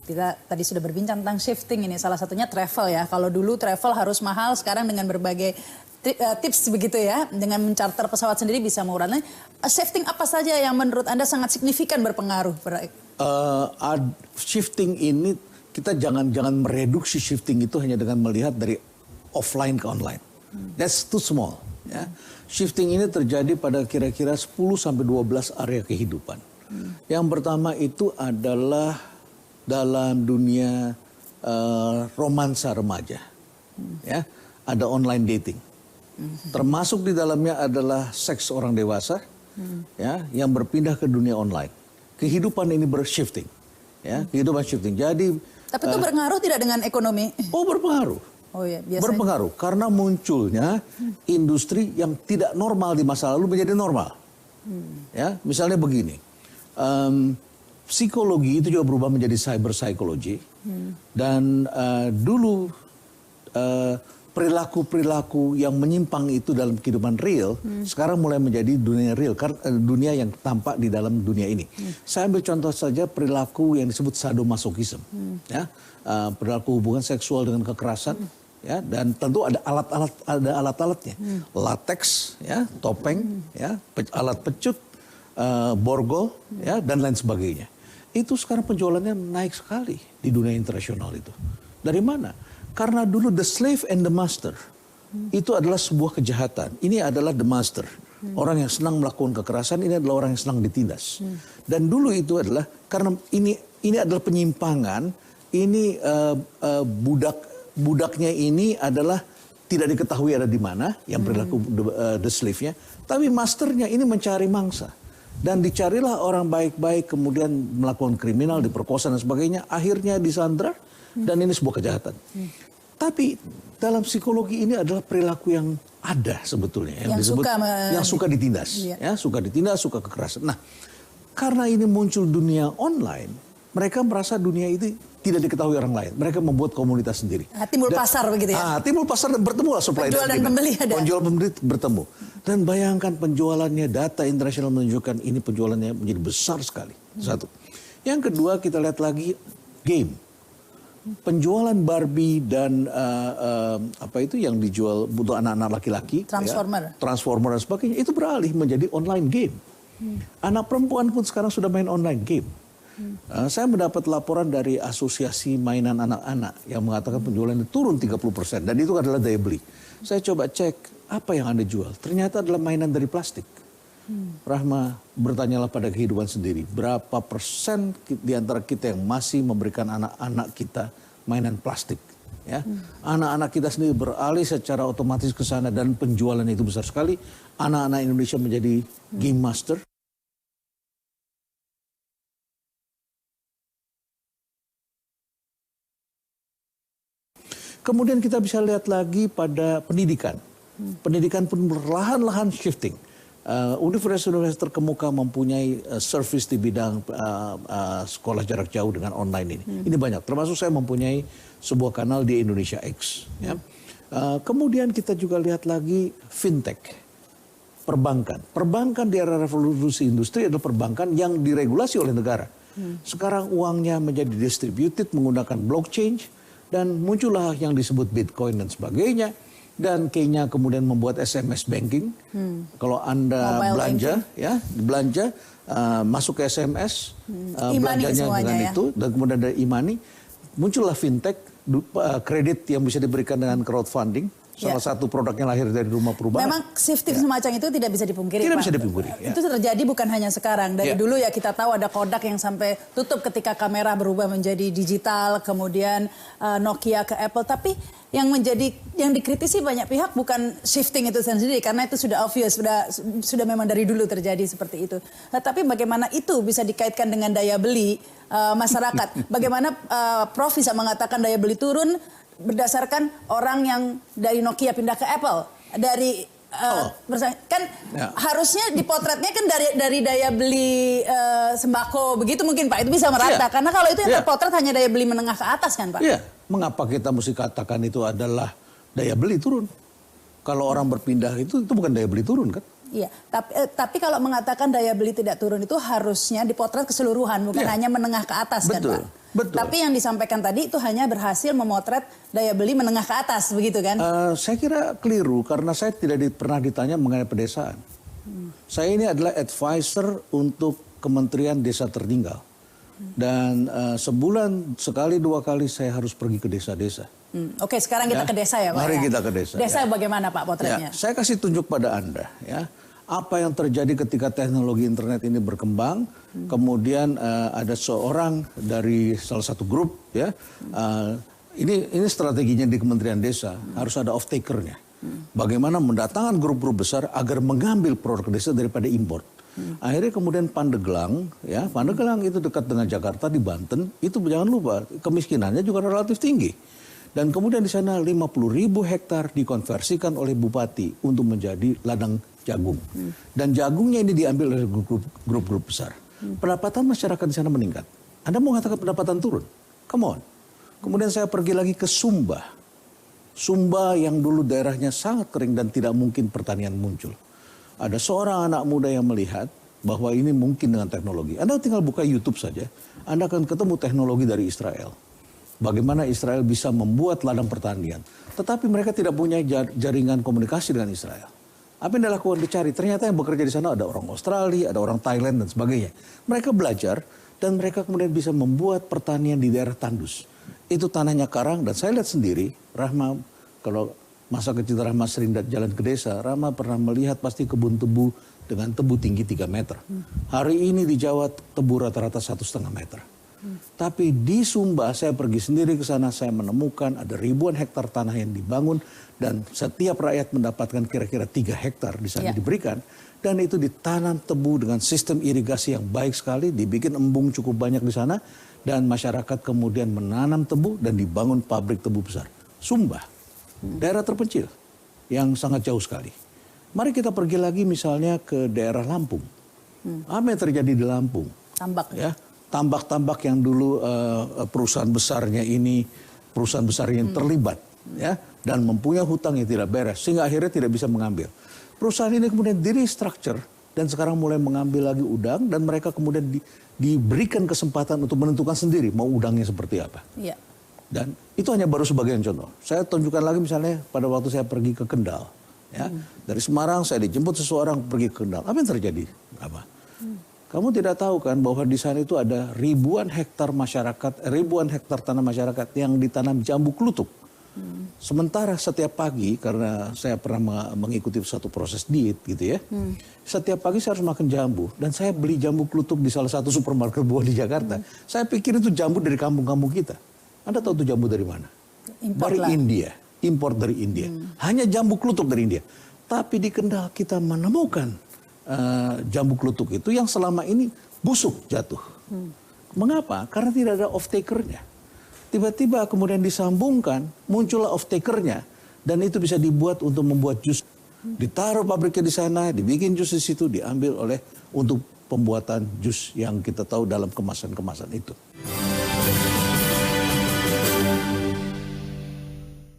Kita tadi sudah berbincang tentang shifting ini, salah satunya travel ya. Kalau dulu travel harus mahal, sekarang dengan berbagai tips begitu ya, dengan mencarter pesawat sendiri bisa murah. Nah, shifting apa saja yang menurut Anda sangat signifikan berpengaruh? Shifting ini kita jangan mereduksi shifting itu hanya dengan melihat dari offline ke online. That's too small. Ya. Shifting ini terjadi pada kira-kira 10-12 area kehidupan. Yang pertama itu adalah dalam dunia romansa remaja. Ya, ada online dating. Termasuk di dalamnya adalah seks orang dewasa, ya, yang berpindah ke dunia online. Kehidupan ini bershifting, ya, kehidupan shifting. Jadi, tapi itu berpengaruh tidak dengan ekonomi? Oh, berpengaruh. Oh ya, biasanya. Berpengaruh karena munculnya industri yang tidak normal di masa lalu menjadi normal. Ya, misalnya begini, psikologi itu juga berubah menjadi cyber psychology, dan dulu perilaku-perilaku yang menyimpang itu dalam kehidupan real, sekarang mulai menjadi dunia real, dunia yang tampak di dalam dunia ini. Saya ambil contoh saja perilaku yang disebut sadomasochism, ya, perilaku hubungan seksual dengan kekerasan, ya, dan tentu ada alat-alatnya, latex, ya, topeng, ya, alat pecut, borgol, ya, dan lain sebagainya. Itu sekarang penjualannya naik sekali di dunia internasional itu. Dari mana? Karena dulu the slave and the master itu adalah sebuah kejahatan. Ini adalah the master. Orang yang senang melakukan kekerasan, ini adalah orang yang senang ditindas. Dan dulu itu adalah karena ini adalah penyimpangan. Ini budaknya ini adalah tidak diketahui ada di mana yang perilaku the slave-nya. Tapi masternya ini mencari mangsa. Dan dicarilah orang baik-baik kemudian melakukan kriminal, diperkosa dan sebagainya. Akhirnya disandra. Dan ini sebuah kejahatan. Tapi dalam psikologi ini adalah perilaku yang ada sebetulnya. Yang disebut yang suka ditindas. Iya. Ya, suka ditindas, suka kekerasan. Nah, karena ini muncul dunia online, mereka merasa dunia itu tidak diketahui orang lain. Mereka membuat komunitas sendiri. Timbul pasar begitu ya? Timbul pasar dan bertemulah supply penjual dan pembeli ada. Penjual pembeli bertemu. Dan bayangkan penjualannya, data internasional menunjukkan ini penjualannya menjadi besar sekali. Satu. Yang kedua kita lihat lagi game. Penjualan Barbie dan apa itu yang dijual untuk anak-anak laki-laki, Transformer dan sebagainya, itu beralih menjadi online game. Anak perempuan pun sekarang sudah main online game. Saya mendapat laporan dari asosiasi mainan anak-anak yang mengatakan penjualannya turun 30%, dan itu adalah daya beli. Saya coba cek apa yang Anda jual, ternyata adalah mainan dari plastik. Rahma, bertanyalah pada kehidupan sendiri, berapa persen di antara kita yang masih memberikan anak-anak kita mainan plastik, ya? Anak-anak kita sendiri beralih secara otomatis ke sana dan penjualan itu besar sekali. Anak-anak Indonesia menjadi game master. Kemudian kita bisa lihat lagi pada pendidikan. Pendidikan pun perlahan-lahan shifting. Universitas-universitas terkemuka mempunyai service di bidang sekolah jarak jauh dengan online ini. Ini banyak, termasuk saya mempunyai sebuah kanal di Indonesia X. Ya. Kemudian kita juga lihat lagi fintech, perbankan. Perbankan di era revolusi industri adalah perbankan yang diregulasi oleh negara. Sekarang uangnya menjadi distributed menggunakan blockchain, dan muncullah yang disebut Bitcoin dan sebagainya. Dan kayaknya kemudian membuat SMS banking. Kalau Anda belanja, ya belanja masuk ke SMS, belanjanya dengan ya? Itu, dan kemudian dari e-money, muncullah fintech, kredit yang bisa diberikan dengan crowdfunding. Salah satu produknya lahir dari rumah perubahan. Memang shifting semacam itu tidak bisa dipungkiri, tidak Pak. bisa dipungkiri. Itu terjadi bukan hanya sekarang. Dari dulu ya kita tahu ada Kodak yang sampai tutup ketika kamera berubah menjadi digital, kemudian Nokia ke Apple. Tapi yang dikritisi banyak pihak bukan shifting itu sendiri, karena itu sudah obvious, sudah memang dari dulu terjadi seperti itu. Nah, tapi bagaimana itu bisa dikaitkan dengan daya beli masyarakat? Bagaimana Prof bisa mengatakan daya beli turun berdasarkan orang yang dari Nokia pindah ke Apple, dari kan harusnya dipotretnya kan dari daya beli sembako begitu mungkin Pak, itu bisa merata karena kalau itu yang terpotret hanya daya beli menengah ke atas kan Pak. Mengapa kita mesti katakan itu adalah daya beli turun? Kalau orang berpindah itu bukan daya beli turun kan? Iya, tapi kalau mengatakan daya beli tidak turun itu harusnya dipotret keseluruhan, bukan hanya menengah ke atas kan Pak. Betul. Tapi yang disampaikan tadi itu hanya berhasil memotret daya beli menengah ke atas, begitu kan? Saya kira keliru karena saya tidak pernah ditanya mengenai pedesaan. Saya ini adalah advisor untuk Kementerian Desa Tertinggal. Dan sebulan sekali 2 kali saya harus pergi ke desa-desa. Oke, sekarang kita ke desa ya Pak. Mari ya? kita ke desa. Desa bagaimana Pak potretnya? Ya, saya kasih tunjuk pada Anda ya. Apa yang terjadi ketika teknologi internet ini berkembang, kemudian ada seorang dari salah satu grup ya. Ini strateginya di Kementerian Desa, harus ada off takernya. Bagaimana mendatangkan grup-grup besar agar mengambil produk desa daripada import. Akhirnya kemudian Pandeglang, ya Pandeglang itu dekat dengan Jakarta di Banten, itu jangan lupa kemiskinannya juga relatif tinggi. Dan kemudian di sana 50.000 hektar dikonversikan oleh bupati untuk menjadi ladang jagung. Dan jagungnya ini diambil oleh grup-grup besar. Pendapatan masyarakat di sana meningkat. Anda mau mengatakan pendapatan turun? Come on. Kemudian saya pergi lagi ke Sumba. Sumba yang dulu daerahnya sangat kering dan tidak mungkin pertanian muncul. Ada seorang anak muda yang melihat bahwa ini mungkin dengan teknologi. Anda tinggal buka YouTube saja, Anda akan ketemu teknologi dari Israel. Bagaimana Israel bisa membuat ladang pertanian. Tetapi mereka tidak punya jaringan komunikasi dengan Israel. Apa yang dilakukan dicari? Ternyata yang bekerja di sana ada orang Australia, ada orang Thailand dan sebagainya. Mereka belajar dan mereka kemudian bisa membuat pertanian di daerah tandus. Itu tanahnya karang dan saya lihat sendiri, Rahma, kalau masa kecil Rahma sering jalan ke desa, Rahma pernah melihat pasti kebun tebu dengan tebu tinggi 3 meter. Hari ini di Jawa tebu rata-rata 1,5 meter. Tapi di Sumba saya pergi sendiri ke sana, saya menemukan ada ribuan hektar tanah yang dibangun dan setiap rakyat mendapatkan kira-kira 3 hektar di sana diberikan. Dan itu ditanam tebu dengan sistem irigasi yang baik sekali, dibikin embung cukup banyak di sana dan masyarakat kemudian menanam tebu dan dibangun pabrik tebu besar. Sumba, daerah terpencil yang sangat jauh sekali. Mari kita pergi lagi misalnya ke daerah Lampung. Apa yang terjadi di Lampung? Tambak. Ya, tambak-tambak yang dulu perusahaan besarnya ini, perusahaan besar yang terlibat, ya, dan mempunyai hutang yang tidak beres, sehingga akhirnya tidak bisa mengambil. Perusahaan ini kemudian di-restructure dan sekarang mulai mengambil lagi udang dan mereka kemudian diberikan kesempatan untuk menentukan sendiri mau udangnya seperti apa. Iya. Dan itu hanya baru sebagian contoh. Saya tunjukkan lagi misalnya pada waktu saya pergi ke Kendal. Ya. Dari Semarang saya dijemput seseorang pergi ke Kendal. Apa yang terjadi? Apa? Kamu tidak tahu kan bahwa di sana itu ada ribuan hektar masyarakat, ribuan hektar tanah masyarakat yang ditanam jambu klutuk. Sementara setiap pagi, karena saya pernah mengikuti satu proses diet gitu ya. Setiap pagi saya harus makan jambu. Dan saya beli jambu klutuk di salah satu supermarket buah di Jakarta. Saya pikir itu jambu dari kampung-kampung kita. Anda tahu itu jambu dari mana? Dari India. Impor dari India. Hanya jambu klutuk dari India. Tapi di Kendal kita menemukan jambu klutuk itu yang selama ini busuk jatuh. Mengapa? Karena tidak ada off-takernya. Tiba-tiba kemudian disambungkan, muncullah off-takernya. Dan itu bisa dibuat untuk membuat jus. Ditaruh pabriknya di sana, dibikin jus di situ, diambil oleh untuk pembuatan jus yang kita tahu dalam kemasan-kemasan itu.